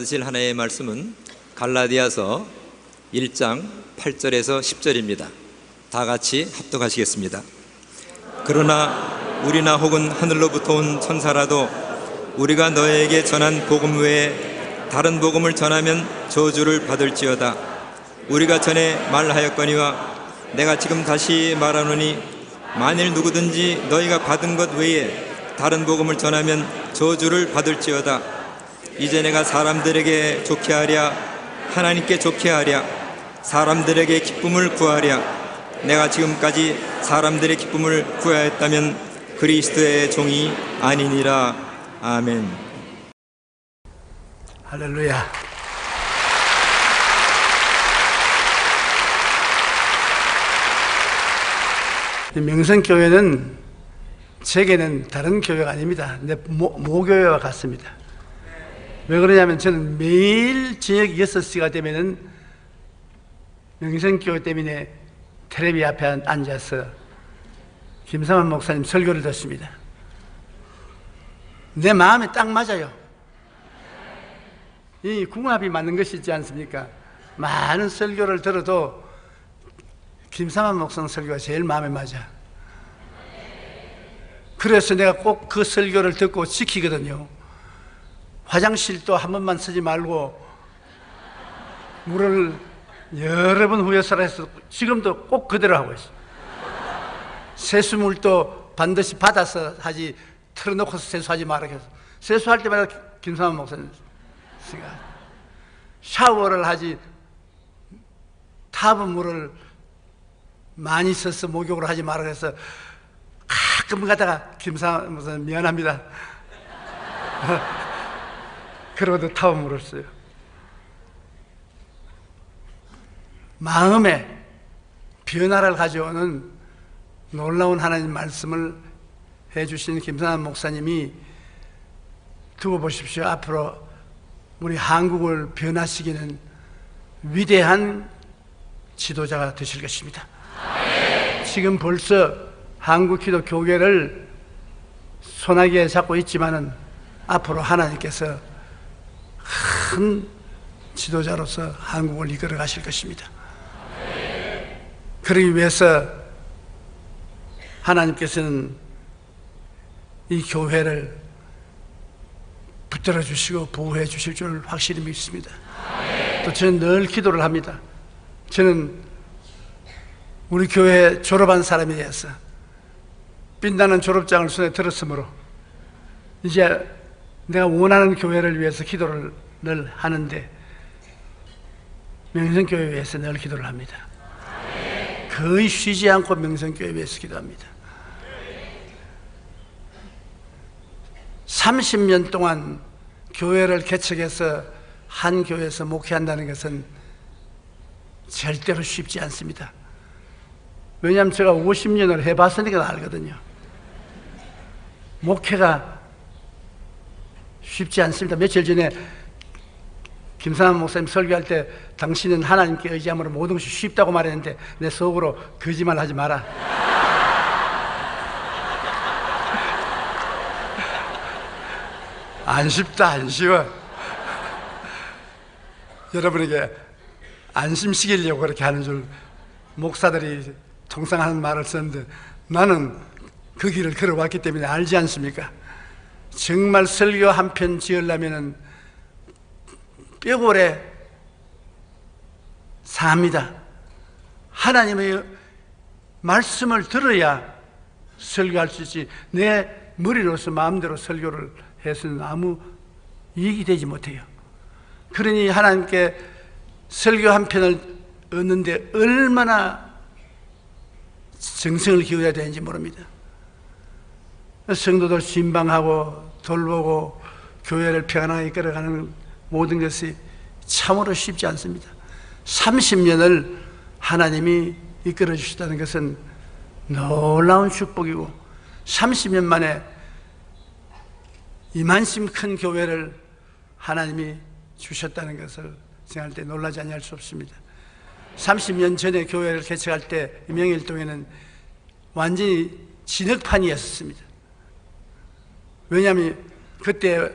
받으실 하나님의 말씀은 갈라디아서 1장 8절에서 10절입니다. 다 같이 합독하시겠습니다. 그러나 우리나 혹은 하늘로부터 온 천사라도 우리가 너에게 전한 복음 외에 다른 복음을 전하면 저주를 받을지어다. 우리가 전에 말하였거니와 내가 지금 다시 말하노니 만일 누구든지 너희가 받은 것 외에 다른 복음을 전하면 저주를 받을지어다. 이제 내가 사람들에게 좋게 하랴 하나님께 좋게 하랴 사람들에게 기쁨을 구하랴. 내가 지금까지 사람들의 기쁨을 구하였다면 그리스도의 종이 아니니라. 아멘. 할렐루야. 명성교회는 제게는 다른 교회가 아닙니다. 내 모교회와 같습니다. 왜 그러냐면 저는 매일 저녁 6시가 되면은 명성교회 때문에 텔레비 앞에 앉아서 김상환 목사님 설교를 듣습니다. 내 마음에 딱 맞아요. 이 궁합이 맞는 것이 있지 않습니까? 많은 설교를 들어도 김상환 목사님 설교가 제일 마음에 맞아. 그래서 내가 꼭 그 설교를 듣고 지키거든요. 화장실도 한 번만 쓰지 말고 물을 여러 번 후회서라 해서 지금도 꼭 그대로 하고 있어. 세수물도 반드시 받아서 하지 틀어놓고서 세수하지 말라 해서 세수할 때마다 김상환 목사님 샤워를 하지 타브 물을 많이 써서 목욕을 하지 말라 해서 가끔 가다가 김상환 목사님 미안합니다. 그러고도 타브 물을 써요. 마음에 변화를 가져오는 놀라운 하나님 말씀을 해주신 김상환 목사님이 두고 보십시오. 앞으로 우리 한국을 변화시키는 위대한 지도자가 되실 것입니다. 지금 벌써 한국 기도 교회를 손아귀에 잡고 있지만은 앞으로 하나님께서 큰 지도자로서 한국을 이끌어 가실 것입니다. 그러기 위해서 하나님께서는 이 교회를 붙들어 주시고 보호해 주실 줄 확실히 믿습니다. 또 저는 늘 기도를 합니다. 저는 우리 교회 졸업한 사람에 대해서 빛나는 졸업장을 손에 들었으므로 이제 내가 원하는 교회를 위해서 기도를 늘 하는데 명성교회에 위해서 늘 기도를 합니다. 거의 쉬지 않고 명성교회에 위해서 기도합니다. 30년 동안 교회를 개척해서 한 교회에서 목회한다는 것은 절대로 쉽지 않습니다. 왜냐하면 제가 50년을 해봤으니까 알거든요. 목회가 쉽지 않습니다. 며칠 전에 김상환 목사님 설교할 때 당신은 하나님께 의지함으로 모든 것이 쉽다고 말했는데 내 속으로 거짓말 하지 마라. 안 쉽다, 안 쉬워. 여러분에게 안심시키려고 그렇게 하는 줄 목사들이 통상 하는 말을 썼는데 나는 그 길을 걸어왔기 때문에 알지 않습니까? 정말 설교 한 편 지으려면 뼈고래 삽니다. 하나님의 말씀을 들어야 설교할 수 있지 내 머리로서 마음대로 설교를 해서는 아무 이익이 되지 못해요. 그러니 하나님께 설교 한 편을 얻는데 얼마나 정성을 기울여야 되는지 모릅니다. 성도들 신방하고 돌보고 교회를 평안하게 이끌어가는 모든 것이 참으로 쉽지 않습니다. 30년을 하나님이 이끌어 주시다는 것은 놀라운 축복이고 30년 만에 이만큼 큰 교회를 하나님이 주셨다는 것을 생각할 때 놀라지 아니할 수 없습니다. 30년 전에 교회를 개척할 때 명일동에는 완전히 진흙판이었습니다. 왜냐하면 그때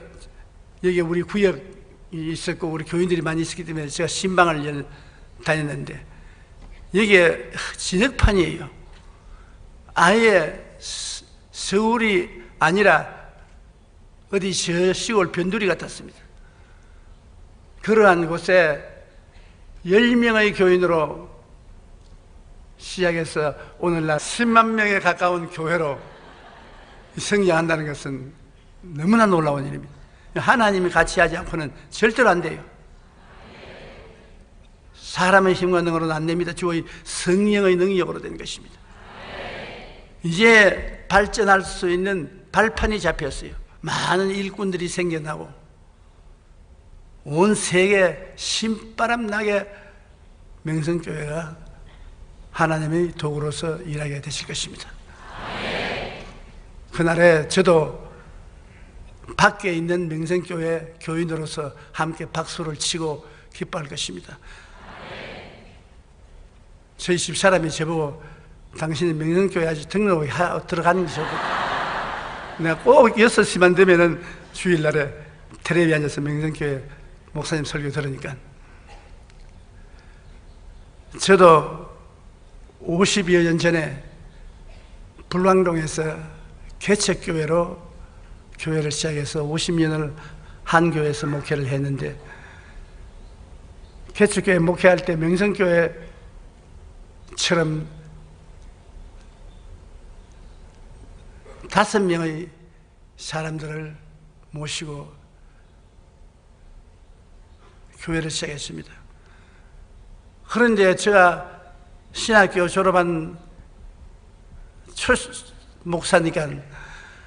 여기 우리 구역 있었고 우리 교인들이 많이 있었기 때문에 제가 신방을 다녔는데 여기에 진흙판이에요. 아예 서울이 아니라 어디 저 시골 변두리 같았습니다. 그러한 곳에 10명의 교인으로 시작해서 오늘날 10만 명에 가까운 교회로 성장한다는 것은 너무나 놀라운 일입니다. 하나님이 같이 하지 않고는 절대로 안 돼요. 사람의 힘과 능으로는 안 됩니다. 주의 성령의 능력으로 되는 것입니다. 이제 발전할 수 있는 발판이 잡혔어요. 많은 일꾼들이 생겨나고 온 세계 신바람 나게 명성교회가 하나님의 도구로서 일하게 되실 것입니다. 그날에 저도 밖에 있는 명성교회 교인으로서 함께 박수를 치고 기뻐할 것입니다. 저희 집사람이 저보고 당신은 명성교회 아직 등록에 들어가는 게 좋고, 내가 꼭 6시만 되면은 주일날에 텔레비에 앉아서 명성교회 목사님 설교 들으니까 저도 50여 년 전에 불광동에서 개척교회로 교회를 시작해서 50년을 한 교회에서 목회를 했는데, 개척교회 목회할 때 명성교회처럼 5명의 사람들을 모시고 교회를 시작했습니다. 그런데 제가 신학교 졸업한 목사니까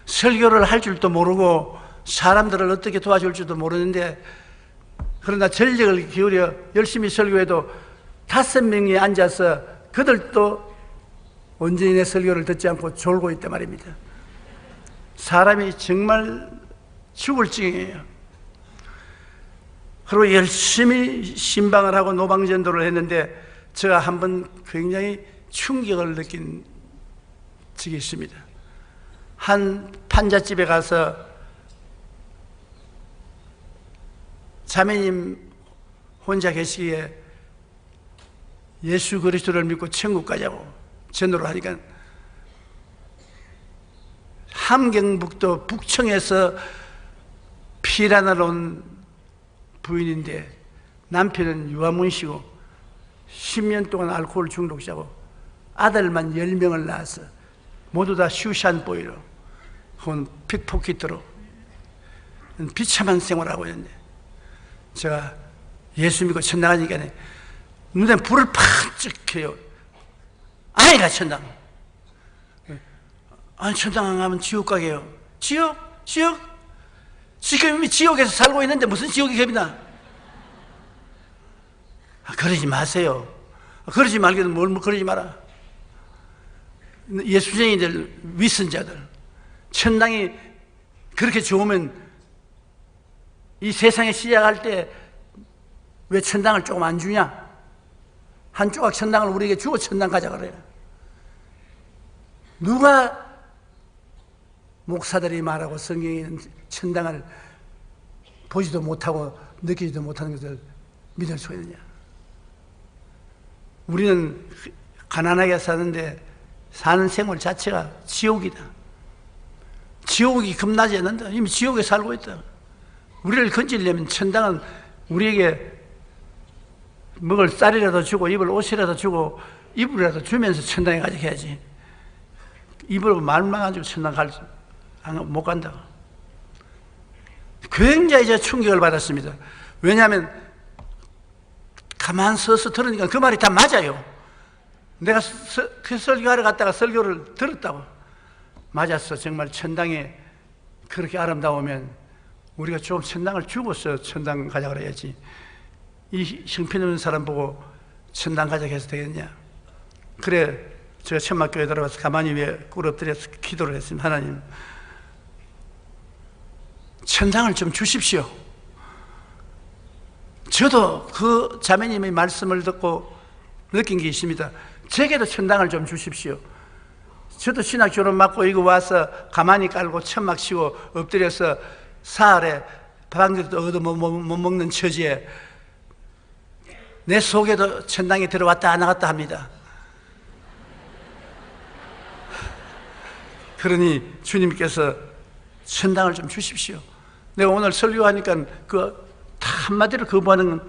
설교를 할 줄도 모르고 사람들을 어떻게 도와줄 줄도 모르는데, 그러나 전력을 기울여 열심히 설교해도 5명이 앉아서 그들도 온전히 내 설교를 듣지 않고 졸고 있단 말입니다. 사람이 정말 죽을 지경이에요. 그리고 열심히 신방을 하고 노방전도를 했는데 제가 한번 굉장히 충격을 느낀 적이 있습니다. 한 판잣집에 가서 자매님 혼자 계시기에 예수 그리스도를 믿고 천국 가자고 전도를 하니까, 함경북도 북청에서 피란을 온 부인인데 남편은 유아문씨고 10년 동안 알코올 중독자고 아들만 10명을 낳았어. 모두 다 슈샨보이로 혹은 픽포켓으로 비참한 생활을 하고 있는데, 제가 예수 믿고 천당 가니까 눈에 불을 팍 켜요. 아이가 천당. 아니, 천당 안 가면 지옥 가게요. 지옥? 지옥? 지금 이미 지옥에서 살고 있는데 무슨 지옥이 겁이나? 그러지 마세요. 그러지 말기는 뭘 그러지 마라. 예수쟁이들, 위선자들, 천당이 그렇게 좋으면 이 세상에 시작할 때 왜 천당을 조금 안 주냐? 한 조각 천당을 우리에게 주고 천당 가자 그래요. 누가 목사들이 말하고 성경에 있는 천당을 보지도 못하고 느끼지도 못하는 것을 믿을 수 있느냐? 우리는 가난하게 사는데 사는 생활 자체가 지옥이다. 지옥이 겁나지 않는다. 이미 지옥에 살고 있다. 우리를 건지려면 천당은 우리에게 먹을 쌀이라도 주고 입을 옷이라도 주고 이불이라도 주면서 천당에 가게 해야지. 입으로 말만 가지고 천당 못 간다고. 굉장히 제가 충격을 받았습니다. 왜냐하면 가만 서서 들으니까 그 말이 다 맞아요. 내가 그 설교하러 갔다가 설교를 들었다고. 맞았어. 정말 천당에 그렇게 아름다우면 우리가 좀 천당을 주고서 천당 가자 그래야지. 이 형편없는 사람 보고 천당 가자 해서 되겠냐? 그래, 제가 천막교회 들어가서 가만히 위에 꿇어 엎드려서 기도를 했습니다. 하나님, 천당을 좀 주십시오. 저도 그 자매님의 말씀을 듣고 느낀 게 있습니다. 제게도 천당을 좀 주십시오. 저도 신학 졸업 맞고 이거 와서 가만히 깔고 천막 치고 엎드려서 사흘에 밥 한 그릇도 얻어 못 먹는 처지에 내 속에도 천당에 들어왔다 나갔다 합니다. 그러니 주님께서 천당을 좀 주십시오. 내가 오늘 설교하니까 다 한마디로 거부하는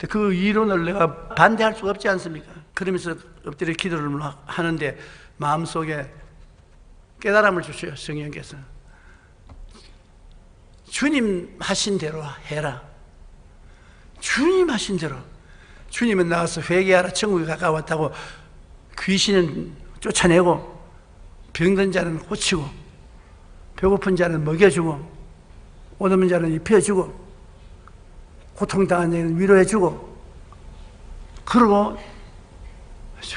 그 이론을 내가 반대할 수가 없지 않습니까? 그러면서 엎드려 기도를 하는데 마음속에 깨달음을 주셔요. 성령께서 주님 하신 대로 해라. 주님 하신 대로. 주님은 나와서 회개하라, 천국이 가까웠다고 귀신은 쫓아내고 병든 자는 고치고 배고픈 자는 먹여주고 옷 없는 자는 입혀주고 고통당한 자는 위로해주고 그러고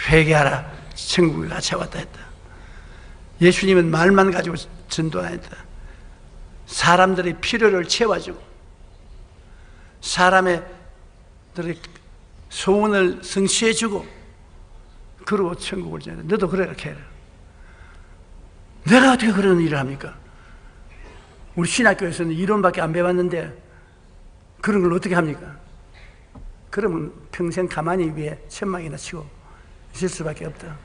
회개하라, 천국이 가까웠다 했다. 예수님은 말만 가지고 전도 안 했다. 사람들의 필요를 채워주고 사람들의 소원을 성취해주고 그러고 천국을 전해. 너도 그렇게 해라. 내가 어떻게 그런 일을 합니까? 우리 신학교에서는 이론밖에 안 배웠는데 그런 걸 어떻게 합니까? 그러면 평생 가만히 위에 천막이나 치고 있을 수밖에 없다.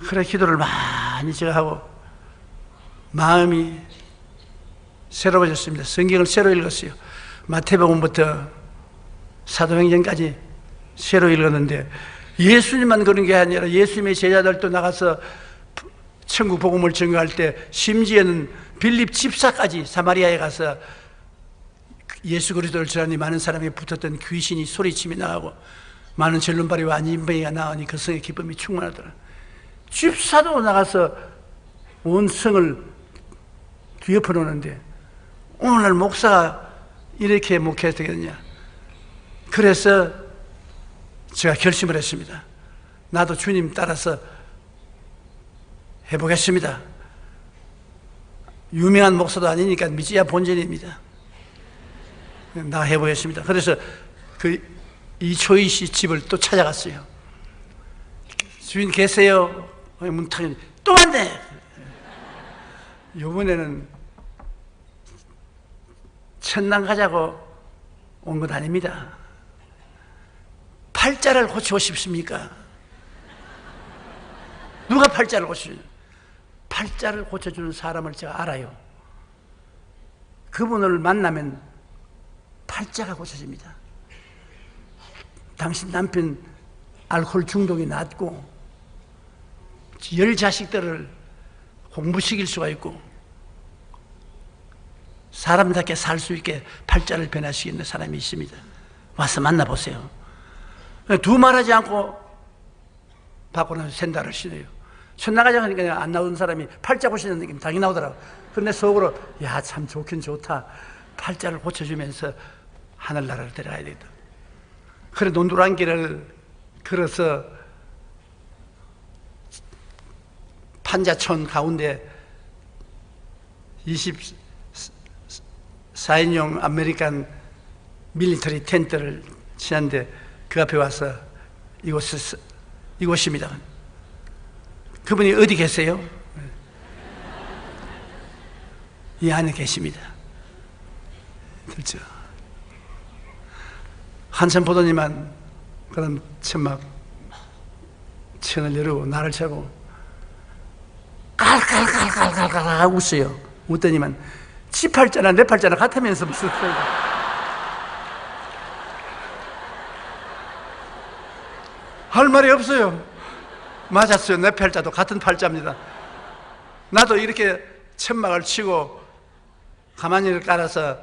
그래 기도를 많이 제가 하고 마음이 새로워졌습니다. 성경을 새로 읽었어요. 마태복음부터 사도행전까지 새로 읽었는데 예수님만 그런 게 아니라 예수님의 제자들도 나가서 천국 복음을 증거할 때 심지어는 빌립 집사까지 사마리아에 가서 예수 그리스도를 전하니 많은 사람이 붙었던 귀신이 소리치며 나가고 많은 전론발이와 안진뱅이가 나오니 그 성의 기쁨이 충만하더라. 집사도 나가서 온 성을 뒤엎어 놓는데 오늘날 목사가 이렇게 목회해도 되겠냐. 그래서 제가 결심을 했습니다. 나도 주님 따라서 해보겠습니다. 유명한 목사도 아니니까 미지야 본전입니다. 나 해보겠습니다. 그래서 이초희 씨 집을 또 찾아갔어요. 주인 계세요? 문 탁, 또 왔네! 이번에는 천당 가자고 온 것 아닙니다. 팔자를 고치고 싶습니까? 누가 팔자를 고치냐? 팔자를 고쳐주는 사람을 제가 알아요. 그분을 만나면 팔자가 고쳐집니다. 당신 남편 알코올 중독이 낫고 10 자식들을 공부시킬 수가 있고 사람답게 살 수 있게 팔자를 변화시키는 사람이 있습니다. 와서 만나보세요. 두말하지 않고 받고 나서 샌달을 신어요. 천나가자 하니까 안 나오는 사람이 팔자 고치는 느낌 당연히 나오더라고. 그런데 속으로 야 참 좋긴 좋다. 팔자를 고쳐주면서 하늘나라를 데려가야 되겠다. 그래 논두란 길을 걸어서 판자촌 가운데 24인용 아메리칸 밀리터리 텐트를 치는데 그 앞에 와서 이곳입니다. 그분이 어디 계세요? 이 안에 계십니다. 들죠? 한참 보더니만 그런 천막 천을 내리고 나를 차고 깔깔깔깔깔깔 웃어요. 웃더니만 지 팔자나 내 팔자나 같으면서 무슨 할 말이 없어요. 맞았어요. 내 팔자도 같은 팔자입니다. 나도 이렇게 천막을 치고 가만히를 깔아서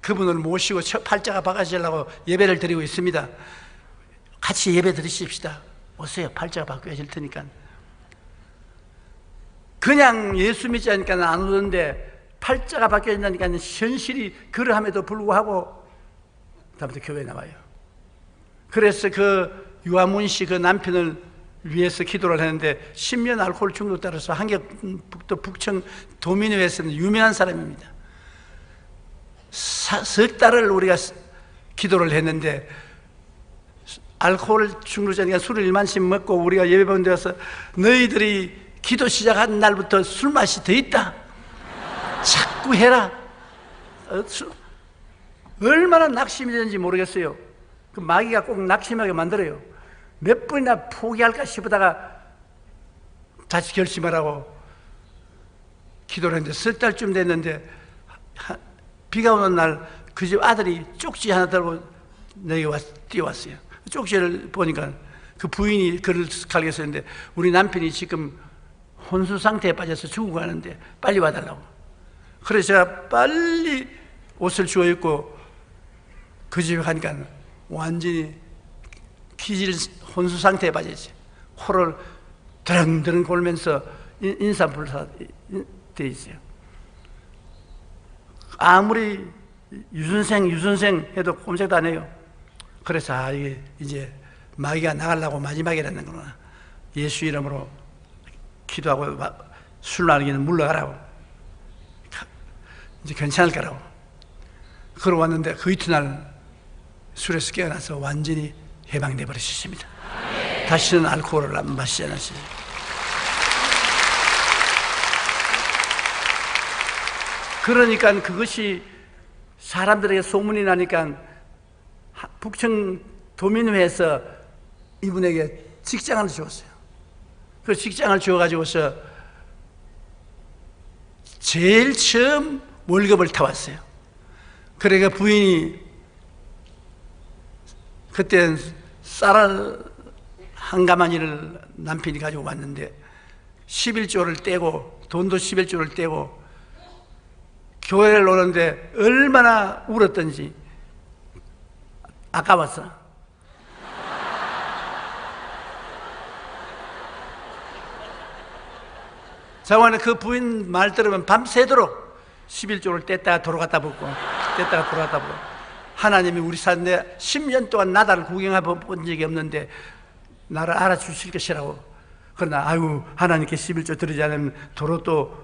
그분을 모시고 팔자가 바꿔지려고 예배를 드리고 있습니다. 같이 예배 드리십시다. 오세요. 팔자가 바뀌어질 테니까. 그냥 예수 믿지 않으니까 안 오는데 팔자가 바뀌어진다니까 현실이 그러함에도 불구하고 다음부터 교회에 나와요. 그래서 그 유아문 씨 그 남편을 위해서 기도를 했는데 10년 알코올 중독 따라서 한경북도 북청 도민회에서는 유명한 사람입니다. 석 달을 우리가 기도를 했는데 알코올 중독자니까 술을 1만씩 먹고 우리가 예배본 데 와서 너희들이 기도 시작한 날부터 술 맛이 더 있다. 자꾸 자꾸 해라. 얼마나 낙심이 되는지 모르겠어요. 그 마귀가 꼭 낙심하게 만들어요. 몇 번이나 포기할까 싶다가 다시 결심하라고 기도를 했는데 석 달쯤 됐는데 비가 오는 날 그 집 아들이 쪽지 하나 들고 내게 뛰어왔어요. 쪽지를 보니까 그 부인이 글을 갈게 썼는데 우리 남편이 지금 혼수 상태에 빠져서 죽고 가는데 빨리 와달라고. 그래서 제가 빨리 옷을 주워 입고 그 집에 가니까 완전히 기질 혼수 상태에 빠졌지. 코를 드렁드렁 골면서 인삼불사 돼 있어요. 아무리 유선생 해도 꼼짝도 안 해요. 그래서 이게 이제 마귀가 나가려고 마지막이라는 거구나. 예수 이름으로 기도하고 술 마시기는 물러가라고. 이제 괜찮을 거라고. 그러고 왔는데 그 이튿날 술에서 깨어나서 완전히 해방돼 버리셨습니다. 다시는 알코올을 안 마시지 않았습니다. 그러니까 그것이 사람들에게 소문이 나니까 북청 도민회에서 이분에게 직장을 주었어요. 그 직장을 주어가지고서 제일 처음 월급을 타왔어요. 그러니까 부인이 그때 쌀 한 가마니를 남편이 가지고 왔는데 11조를 떼고 돈도 11조를 떼고 교회를 오는데 얼마나 울었던지 아까웠어. 자고는 그 부인 말 들으면 밤새도록 11조를 뗐다가 돌아갔다 붙고 뗐다가 돌아갔다 붙고 하나님이 우리 사는데 10년 동안 나다를 구경해 본 적이 없는데 나를 알아주실 것이라고. 그러나 아유 하나님께 11조 드리지 않으면 도로 또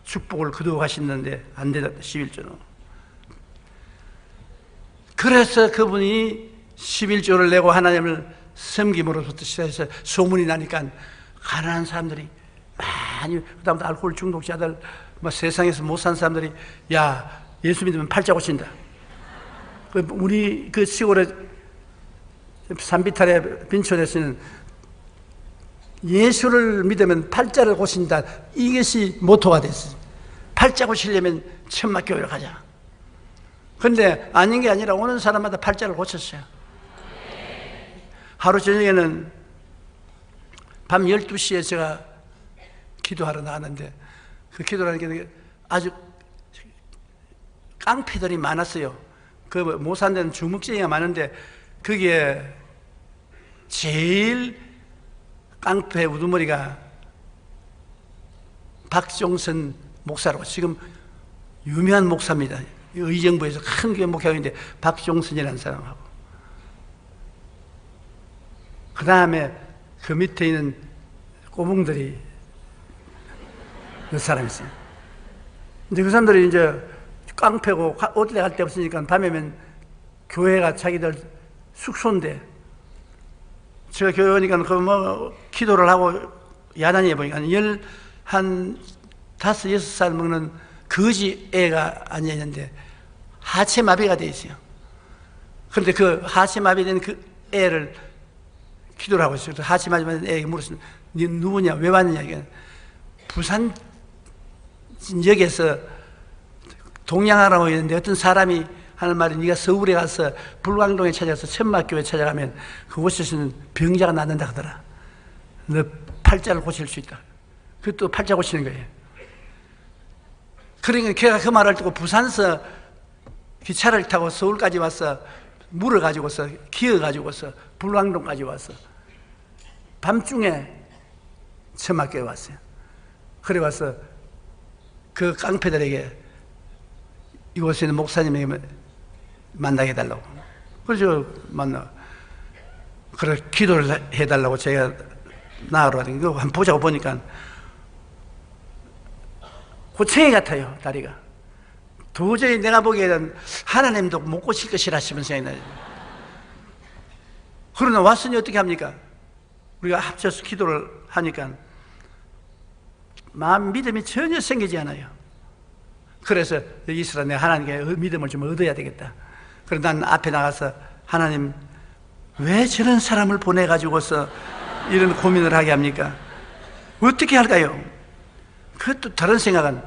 축복을 거두어 가시는데 안 되다 11조는. 그래서 그분이 11조를 내고 하나님을 섬김으로부터 시작해서 소문이 나니까 가난한 사람들이 많이, 그다음부터 알코올 중독자들, 뭐 세상에서 못 산 사람들이 야 예수 믿으면 팔자 고친다. 우리 그 시골에 산비탈의 빈촌에서는 예수를 믿으면 팔자를 고친다. 이것이 모토가 됐어요. 팔자 고치려면 천막교회로 가자. 그런데 아닌 게 아니라 오는 사람마다 팔자를 고쳤어요. 하루 저녁에는 밤 12시에 제가 기도하러 나왔는데 그 기도라는 게 아주 깡패들이 많았어요. 그 못 사는 데는 주먹쟁이가 많은데 거기에 제일 깡패 우두머리가 박종선 목사라고 지금 유명한 목사입니다. 의정부에서 큰 교회 목회하고 있는데 박종선이라는 사람하고 그 다음에 그 밑에 있는 꼬붕들이 몇 사람 있어요. 근데 그 사람들이 이제 깡패고 어딜 갈 데 없으니까 밤에면 교회가 자기들 숙소인데 제가 교회 오니까 그 뭐 기도를 하고 야단이 해보니까 한 5, 6살 먹는 거지 애가 앉아있는데 하체마비가 돼 있어요. 그런데 그 하체마비된 그 애를 기도를 하고 있어요. 하체마비된 애에게 물었어요. 네 누구냐? 왜 왔느냐? 부산 역에서 동양하라고 있는데 어떤 사람이 하는 말이 네가 서울에 가서 불광동에 찾아서 천막교회 찾아가면 그곳에서는 병자가 낫는다 하더라. 너 팔자를 고칠 수 있다. 그것도 팔자 고치는 거예요. 그러니까 걔가 그 말을 듣고 부산서 기차를 타고 서울까지 와서 물을 가지고서 기어 가지고서 불광동까지 와서 밤중에 천막교회 왔어요. 그래 와서 그 깡패들에게 이곳에 있는 목사님에게 만나게 해달라고. 그래서 만나. 그래 기도를 해달라고 제가 나으러 가니 그거 한번 보자고 보니까 고챙이 같아요. 다리가. 도저히 내가 보기에는 하나님도 못 고칠 것이라 싶은 생각이 나요. 그러나 왔으니 어떻게 합니까? 우리가 합쳐서 기도를 하니까 마음 믿음이 전혀 생기지 않아요. 그래서 여기 있으라 내가 하나님께 믿음을 좀 얻어야 되겠다. 그래서 난 앞에 나가서 하나님 왜 저런 사람을 보내가지고서 이런 고민을 하게 합니까? 어떻게 할까요? 그것도 다른 생각은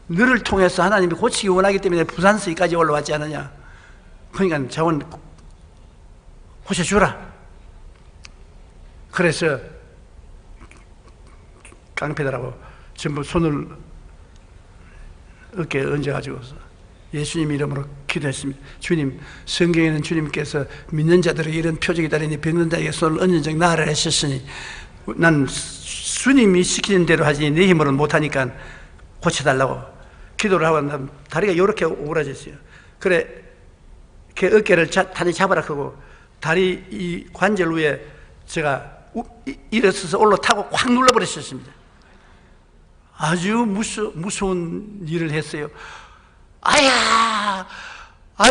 너를 통해서 하나님이 고치기 원하기 때문에 부산서까지 올라왔지 않느냐. 그러니까 자원 고쳐주라. 그래서 깡패들하고 전부 손을 어깨에 얹어가지고서 예수님 이름으로 기도했습니다. 주님, 성경에는 주님께서 믿는 자들에게 이런 표적이 다르니 병든 자에게 손을 얹은 적 나으라 하셨으니 난 주님이 시키는 대로 하지 내 힘으로는 못하니까 고쳐달라고 기도를 하고 난 다리가 이렇게 오그라졌어요. 그래, 그 어깨를 단히 잡아라 하고 다리 이 관절 위에 제가 일어서서 올라타고 확 눌러버렸었습니다. 아주 무서운 일을 했어요. 아유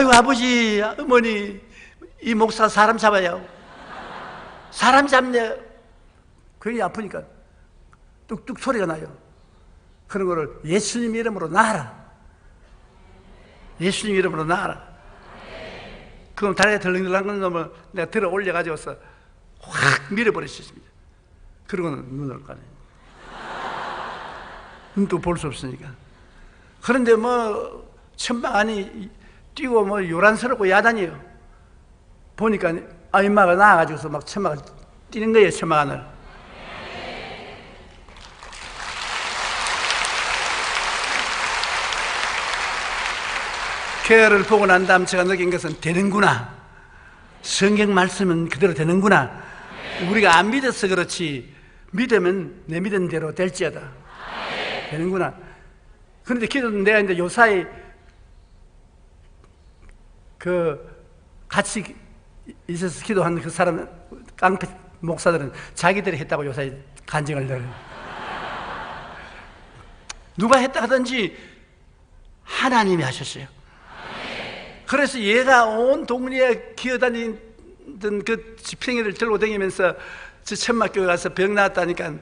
아버지, 어머니, 이 목사 사람 잡아요. 사람 잡네. 괜히 아프니까 뚝뚝 소리가 나요. 그런 거를 예수님 이름으로 나아라. 예수님 이름으로 나아라. 그럼 다리가 덜렁덜렁 건 놈을 내가 들어 올려가지고서 확 밀어버렸습니다. 그러고는 눈을 까네. 눈도 볼 수 없으니까. 그런데 뭐 천막 안이 뛰고 뭐 요란스럽고 야단이에요. 보니까 임마가 나와가지고서 막 천막을 뛰는 거예요. 천막 안을. 걔를 보고 난 다음 제가 느낀 것은 되는구나. 성경 말씀은 그대로 되는구나. 우리가 안 믿어서 그렇지 믿으면 내 믿은 대로 될지어다. 되는구나. 그런데 기도는 내가 이제 요사이 같이 있어서 기도한 그 사람 깡패 목사들은 자기들이 했다고 요사이 간증을 넣어요. 누가 했다 하든지 하나님이 하셨어요. 그래서 얘가 온 동네에 기어다니던 그 지팡이를 들고 다니면서 저 천막교회 가서 병 나았다니까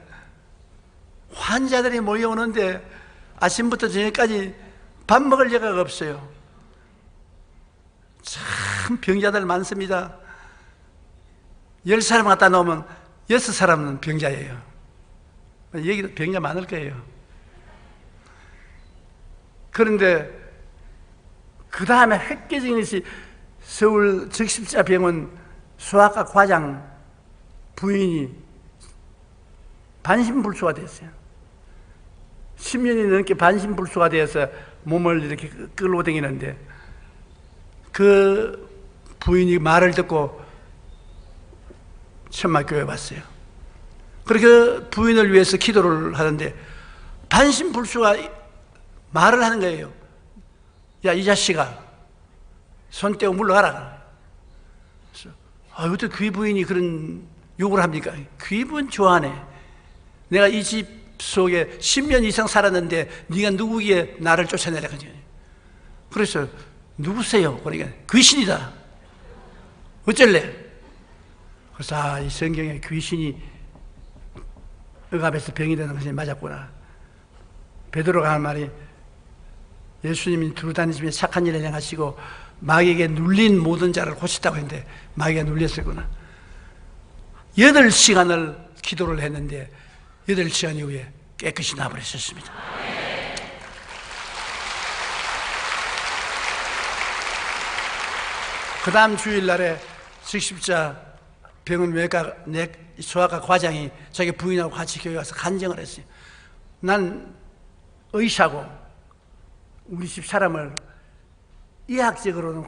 환자들이 모여오는데 아침부터 저녁까지 밥 먹을 여가가 없어요. 참 병자들 많습니다. 10사람 갖다 놓으면 6사람은 병자예요. 여기도 병자 많을 거예요. 그런데 그 다음에 획기적인 것이 서울 적십자병원 수학과 과장 부인이 반신불수가 됐어요. 10년이 넘게 반신불수가 되어서 몸을 이렇게 끌고 다니는데 그 부인이 말을 듣고 천막교회에 왔어요. 그렇게 부인을 위해서 기도를 하는데 반신불수가 말을 하는 거예요. 야, 이 자식아, 손 떼고 물러가라. 어떻게 귀 부인이 그런 욕을 합니까? 귀 부인 좋아하네. 내가 이 집 속에 10년 이상 살았는데 네가 누구기에 나를 쫓아내라. 그래서 누구세요? 그러니까 귀신이다. 어쩔래? 그래서 이 성경에 귀신이 억압에서 병이 되는 것이 맞았구나. 베드로가 하는 말이 예수님이 두루 다니시며 착한 일을 행하시고 마귀에게 눌린 모든 자를 고쳤다고 했는데 마귀가 눌렸었구나. 8시간을 기도를 했는데 8시간 이후에 깨끗이 나버렸었습니다. 그 다음 주일날에 적십자 병원 외과 소아과 과장이 자기 부인하고 같이 교회 가서 간증을 했어요. 난 의사고 우리 집 사람을 의학적으로는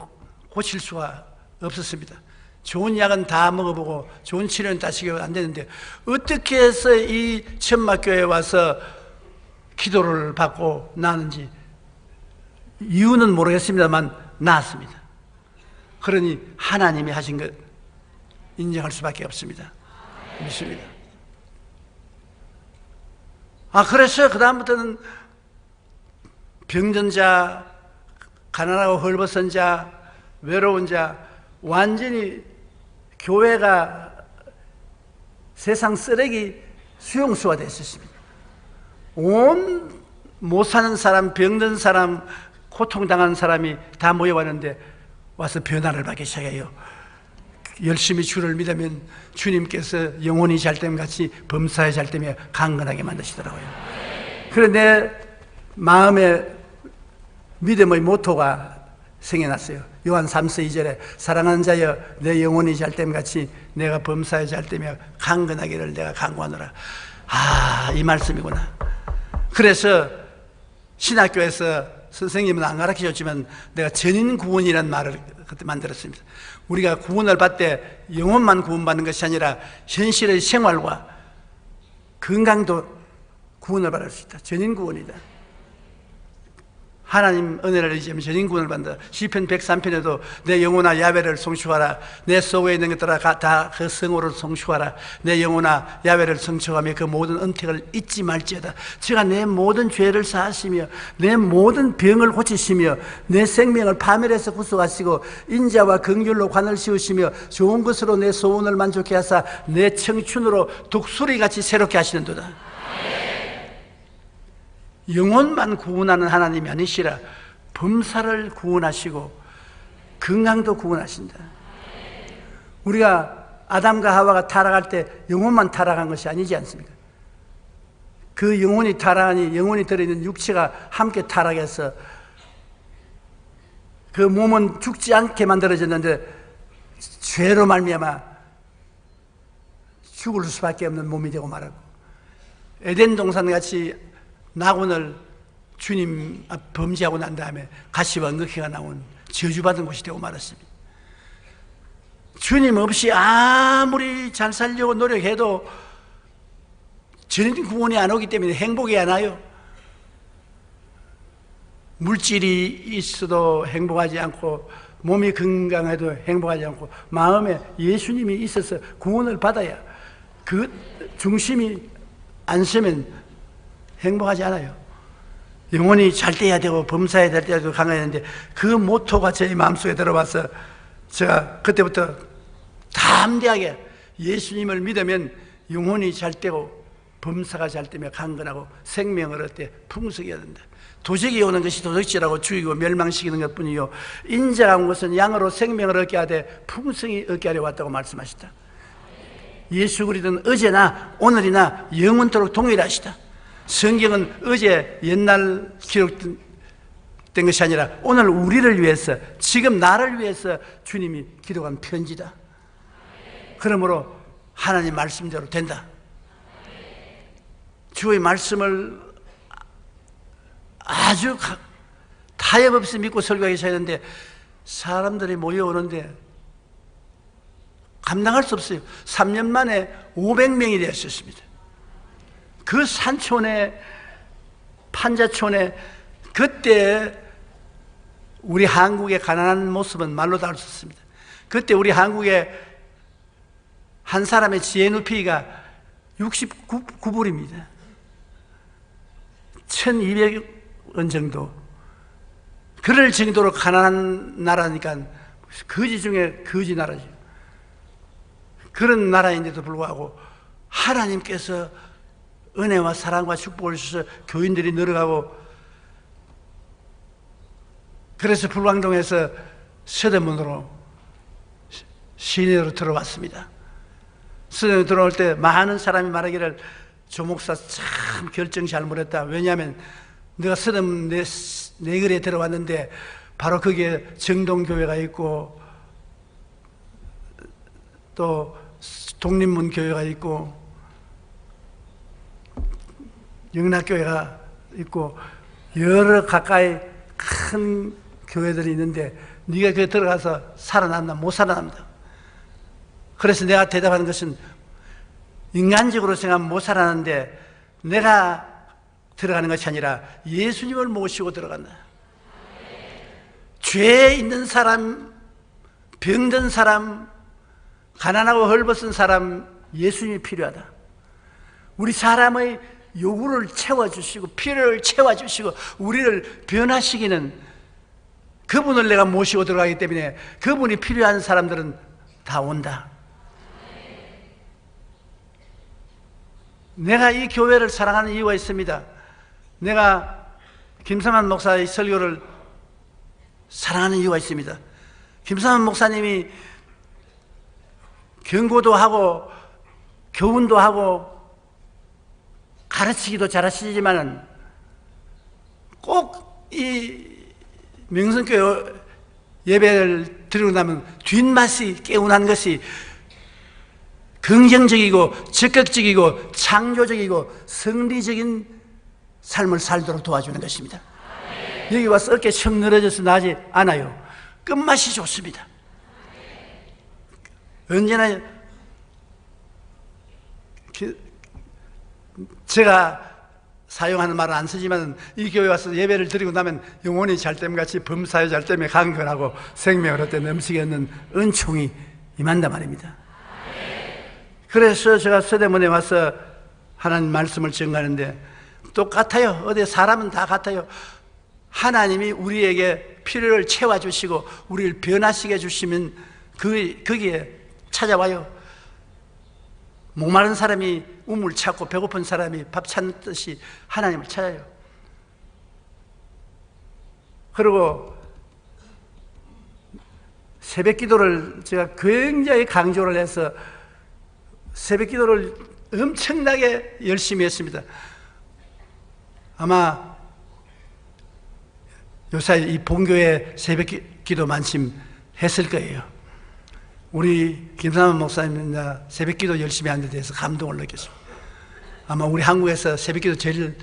고칠 수가 없었습니다. 좋은 약은 다 먹어보고 좋은 치료는 다 시켜도 안 되는데 어떻게 해서 이 천막교회에 와서 기도를 받고 나는지 이유는 모르겠습니다만 나았습니다. 그러니 하나님이 하신 것 인정할 수밖에 없습니다. 믿습니다. 그래서 그 다음부터는 병든 자, 가난하고 헐벗은 자, 외로운 자, 완전히 교회가 세상 쓰레기 수용소가 됐었습니다. 온 못 사는 사람, 병든 사람, 고통당한 사람이 다 모여왔는데 와서 변화를 받기 시작해요. 열심히 주를 믿으면 주님께서 영혼이 잘됨 같이 범사에 잘되며 강건하게 만드시더라고요. 그래 내 마음에 믿음의 모토가 생겨났어요. 요한 3서 2절에 사랑하는 자여 내 영혼이 잘됨 같이 내가 범사에 잘되며 강건하기를 내가 강구하노라. 이 말씀이구나. 그래서 신학교에서 선생님은 안 가르쳐줬지만 내가 전인구원이라는 말을 그때 만들었습니다. 우리가 구원을 받을 때 영혼만 구원받는 것이 아니라 현실의 생활과 건강도 구원을 받을 수 있다. 전인구원이다. 하나님 은혜를 의지하면 전인구원을 받는다. 시편 103편에도 내 영혼아 야훼를 송축하라. 내 속에 있는 것들아 다 그 성호를 송축하라. 내 영혼아 야훼를 송축하며 그 모든 은택을 잊지 말지어다. 제가 내 모든 죄를 사하시며 내 모든 병을 고치시며 내 생명을 파멸해서 구속하시고 인자와 긍휼로 관을 씌우시며 좋은 것으로 내 소원을 만족케 하사 내 청춘으로 독수리같이 새롭게 하시는도다. 영혼만 구원하는 하나님이 아니시라 범사를 구원하시고 건강도 구원하신다. 우리가 아담과 하와가 타락할 때 영혼만 타락한 것이 아니지 않습니까? 그 영혼이 타락하니 영혼이 들어있는 육체가 함께 타락해서 그 몸은 죽지 않게 만들어졌는데 죄로 말미암아 죽을 수밖에 없는 몸이 되고 말하고, 에덴 동산같이 낙원을 주님 앞 범죄하고 난 다음에 가시와 응급기가 나온 저주받은 곳이 되고 말았습니다. 주님 없이 아무리 잘 살려고 노력해도 전인 구원이 안 오기 때문에 행복이 안 와요. 물질이 있어도 행복하지 않고 몸이 건강해도 행복하지 않고 마음에 예수님이 있어서 구원을 받아야 그 중심이 안 서면 행복하지 않아요. 영혼이 잘 돼야 되고 범사에 잘 돼야 되고 강해야 되는데 그 모토가 제 마음속에 들어와서 제가 그때부터 담대하게 예수님을 믿으면 영혼이 잘 되고 범사가 잘 되며 강건하고 생명을 얻되 풍성해야 된다. 도적이 오는 것이 도적질하고 죽이고 멸망시키는 것뿐이요 인자가 온 것은 양으로 생명을 얻게 하되 풍성히 얻게 하려 왔다고 말씀하시다. 예수 그리스도는 어제나 오늘이나 영원토록 동일하시다. 성경은 어제 옛날 기록된 것이 아니라 오늘 우리를 위해서 지금 나를 위해서 주님이 기록한 편지다. 그러므로 하나님 말씀대로 된다. 주의 말씀을 아주 타협 없이 믿고 설교하기 시작했는데 사람들이 모여오는데 감당할 수 없어요. 3년 만에 500명이 되었습니다. 그 산촌에 판자촌에 그때 우리 한국의 가난한 모습은 말로 다 할 수 없습니다. 그때 우리 한국의 한 사람의 지혜 높이가 69불입니다. 1200원 정도. 그럴 정도로 가난한 나라니까 거지 중에 거지 나라죠. 그런 나라인데도 불구하고 하나님께서 은혜와 사랑과 축복을 주셔서 교인들이 늘어가고, 그래서 불광동에서 서대문으로 시내로 들어왔습니다. 서대문으로 들어올 때 많은 사람이 말하기를 조 목사 참 결정 잘못했다. 왜냐하면 내가 서대문 내 거리에 들어왔는데 바로 거기에 정동교회가 있고 또 독립문 교회가 있고 영락교회가 있고 여러 가까이 큰 교회들이 있는데 네가 거기 들어가서 살아남나? 못 살아남다. 그래서 내가 대답하는 것은 인간적으로 생각하면 못 살아남는데 내가 들어가는 것이 아니라 예수님을 모시고 들어간다. 죄 있는 사람, 병든 사람, 가난하고 헐벗은 사람, 예수님이 필요하다. 우리 사람의 요구를 채워주시고 필요를 채워주시고 우리를 변화시키는 그분을 내가 모시고 들어가기 때문에 그분이 필요한 사람들은 다 온다. 내가 이 교회를 사랑하는 이유가 있습니다. 내가 김성환 목사의 설교를 사랑하는 이유가 있습니다. 김성환 목사님이 경고도 하고 교훈도 하고 가르치기도 잘하시지만은 꼭 이 명성교회 예배를 드리고 나면 뒷맛이 개운한 것이 긍정적이고 적극적이고 창조적이고 성리적인 삶을 살도록 도와주는 것입니다. 여기 와서 어깨 척 늘어져서 나지 않아요. 끝맛이 좋습니다. 언제나 제가 사용하는 말은 안 쓰지만 이 교회 와서 예배를 드리고 나면 영혼이 잘됨같이 범사의 잘됨에 강건하고 생명을 얻되 넘치게 얻는 은총이 임한단 말입니다. 그래서 제가 서대문에 와서 하나님 말씀을 전가하는데 똑같아요. 어디 사람은 다 같아요. 하나님이 우리에게 필요를 채워주시고 우리를 변화시켜 해주시면 거기에 찾아와요. 목마른 사람이 우물 찾고 배고픈 사람이 밥 찾듯이 하나님을 찾아요. 그리고 새벽 기도를 제가 굉장히 강조를 해서 새벽 기도를 엄청나게 열심히 했습니다. 아마 요새 이 본교회 새벽 기도 만심 했을 거예요. 우리 김삼환 목사님이나 새벽 기도 열심히 하는 데 대해서 감동을 느꼈습니다. 아마 우리 한국에서 새벽 기도 제일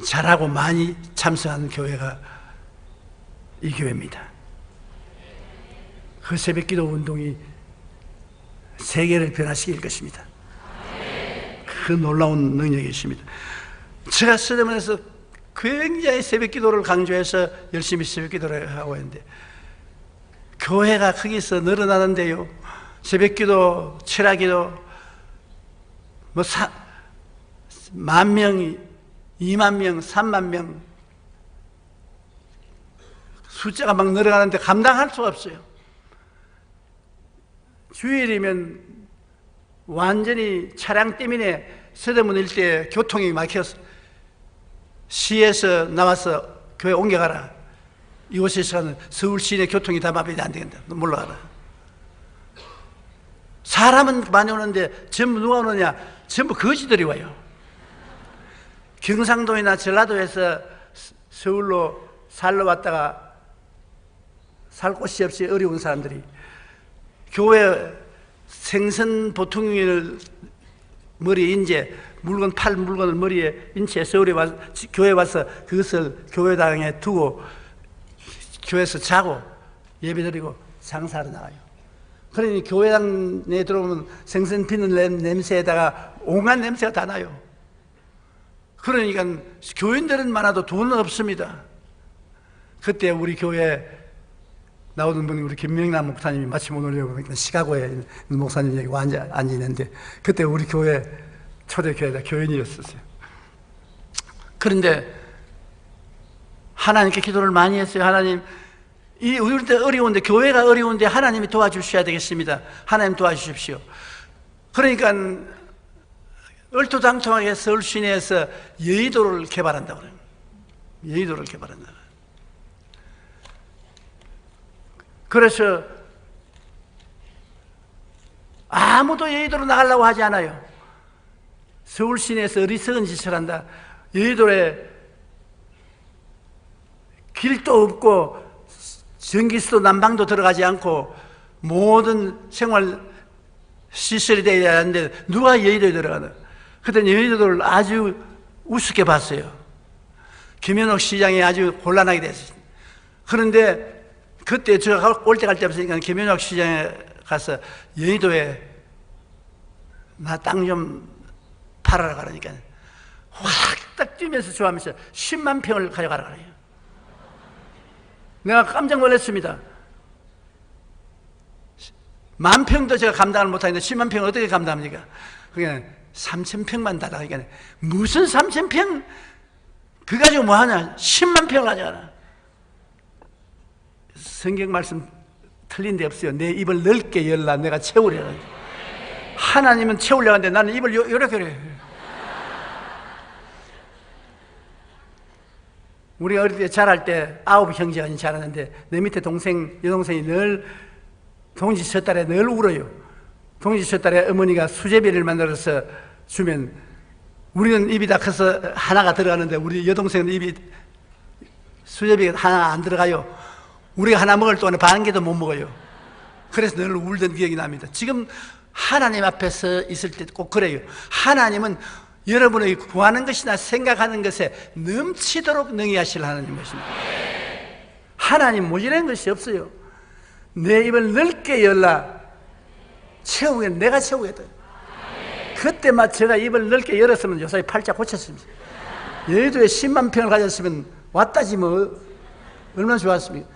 잘하고 많이 참석하는 교회가 이 교회입니다. 그 새벽 기도 운동이 세계를 변화시킬 것입니다. 그 놀라운 능력이 있습니다. 제가 서대문에서 굉장히 새벽 기도를 강조해서 열심히 새벽 기도를 하고 있는데 교회가 거기서 늘어나는데요. 새벽 기도, 철학 기도, 10,000명, 20,000명, 30,000명 숫자가 막 늘어가는데 감당할 수가 없어요. 주일이면 완전히 차량 때문에 서대문 일대에 교통이 막혀서 시에서 나와서 교회 옮겨가라. 이곳에서는 서울 시내 교통이 다 마비돼 안 되겠다. 너 몰라가라. 사람은 많이 오는데 전부 누가 오느냐? 전부 거지들이 와요. 경상도나 전라도에서 서울로 살러 왔다가 살 곳이 없이 어려운 사람들이 교회 생선 보통을 머리에 인제 물건 팔 물건을 머리에 인체 서울에 와서 교회 와서 그것을 교회당에 두고 교회에서 자고 예배드리고 장사하러 나가요. 그러니 교회당에 들어오면 생선 피는 냄새에다가 온갖 냄새가 다 나요. 그러니까 교인들은 많아도 돈은 없습니다. 그때 우리 교회 나오는 분이 우리 김명남 목사님이 마침 오늘 여기 시카고에 있는 목사님 여기 앉아 있는데 그때 우리 교회 초대교회다 교인이었었어요. 그런데 하나님께 기도를 많이 했어요. 하나님, 우리 때 어려운데, 교회가 어려운데 하나님이 도와주셔야 되겠습니다. 하나님 도와주십시오. 그러니까 얼토당통하게 서울 시내에서 여의도를 개발한다고 그래요. 여의도를 개발한다. 그래서 아무도 여의도로 나가려고 하지 않아요. 서울 시내에서 어리석은 짓을 한다. 여의도에 길도 없고 전기세도 난방도 들어가지 않고 모든 생활 시설이 되어야 하는데 누가 여의도에 들어가나? 그때 여의도를 아주 우습게 봤어요. 김현옥 시장이 아주 곤란하게 됐어요. 그런데 그때 제가 올 때 갈 때 없으니까 김현옥 시장에 가서 여의도에 나 땅 좀 팔아라 그러니까 확 딱 뛰면서 좋아하면서 10만 평을 가져가라 그래요. 내가 깜짝 놀랐습니다. 10,000평도 제가 감당을 못하는데 10만 평을 어떻게 감당합니까? 그게 3,000평만 달라니까 무슨 3,000평? 그거 가지고 뭐 하냐? 10만 평을 가져가라. 성경 말씀 틀린 데 없어요. 내 입을 넓게 열라 내가 채우려고. 하나님은 채우려고 하는데 나는 입을 이렇게 우리가 어릴 때 자랄 때 9형제가 자라는데 내 밑에 여동생이 늘 동지 첫 달에 늘 울어요. 동지 첫 달에 어머니가 수제비를 만들어서 주면 우리는 입이 다 커서 하나가 들어가는데 우리 여동생은 입이 수제비가 하나 안 들어가요. 우리가 하나 먹을 동안에 반 개도 못 먹어요. 그래서 늘 울던 기억이 납니다. 지금 하나님 앞에서 있을 때 꼭 그래요. 하나님은 여러분의 구하는 것이나 생각하는 것에 넘치도록 능히 하실 하나님 것입니다. 하나님 모자란 것이 없어요. 내 입을 넓게 열라 채우게 내가 채우겠다. 그때만 제가 입을 넓게 열었으면 요사이 팔자 고쳤습니다. 여의도에 10만 평을 가졌으면 왔다지 뭐 얼마나 좋았습니까?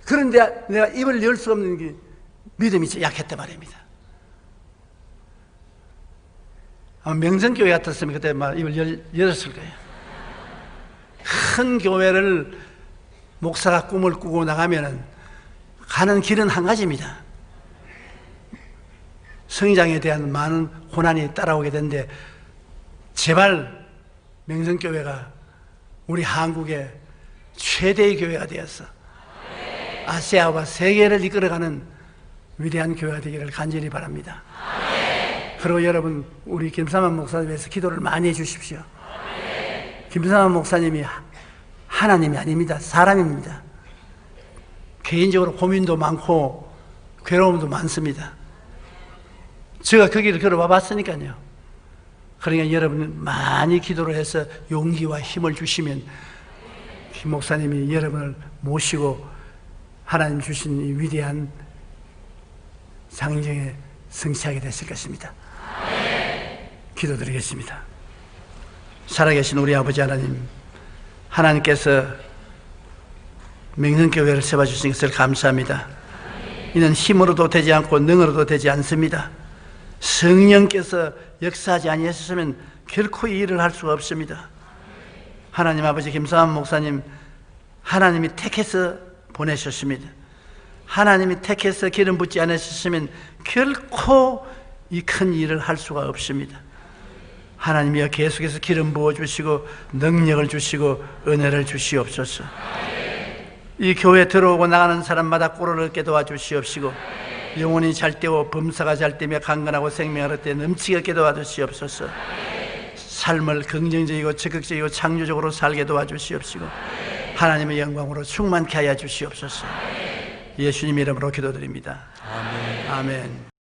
그런데 내가 입을 열 수 없는 게 믿음이 약했단 말입니다. 아마 명성교회 같았으면 그때 막 입을 열었을 거예요. 큰 교회를 목사가 꿈을 꾸고 나가면은 가는 길은 한 가지입니다. 성장에 대한 많은 고난이 따라오게 되는데 제발 명성교회가 우리 한국의 최대의 교회가 되어서 아시아와 세계를 이끌어가는 위대한 교회가 되기를 간절히 바랍니다. 그리고 여러분 우리 김삼환 목사님 위해서 기도를 많이 해주십시오. 김삼환 목사님이 하나님이 아닙니다. 사람입니다. 개인적으로 고민도 많고 괴로움도 많습니다. 제가 그 길을 걸어와 봤으니까요. 그러니까 여러분 많이 기도를 해서 용기와 힘을 주시면 김 목사님이 여러분을 모시고 하나님 주신 이 위대한 장정에 성취하게 되실 것입니다. 기도드리겠습니다. 살아계신 우리 아버지 하나님, 하나님께서 명성교회를 세워주신 것을 감사합니다. 이는 힘으로도 되지 않고 능으로도 되지 않습니다. 성령께서 역사하지 아니하셨으면 결코 이 일을 할 수가 없습니다. 하나님 아버지 김삼환 목사님, 하나님이 택해서 보내셨습니다. 하나님이 택해서 기름 붓지 않으셨으면 결코 이 큰 일을 할 수가 없습니다. 하나님이여 계속해서 기름 부어주시고 능력을 주시고 은혜를 주시옵소서. 이 교회 들어오고 나가는 사람마다 꿀을 얻게 도와주시옵시고 영혼이 잘 때고 범사가 잘 때며 강건하고 생명을 얻게 넘치게 얻게 도와주시옵소서. 삶을 긍정적이고 적극적이고 창조적으로 살게 도와주시옵시고 하나님의 영광으로 충만케 하여 주시옵소서. 예수님 이름으로 기도드립니다. 아멘. 아멘.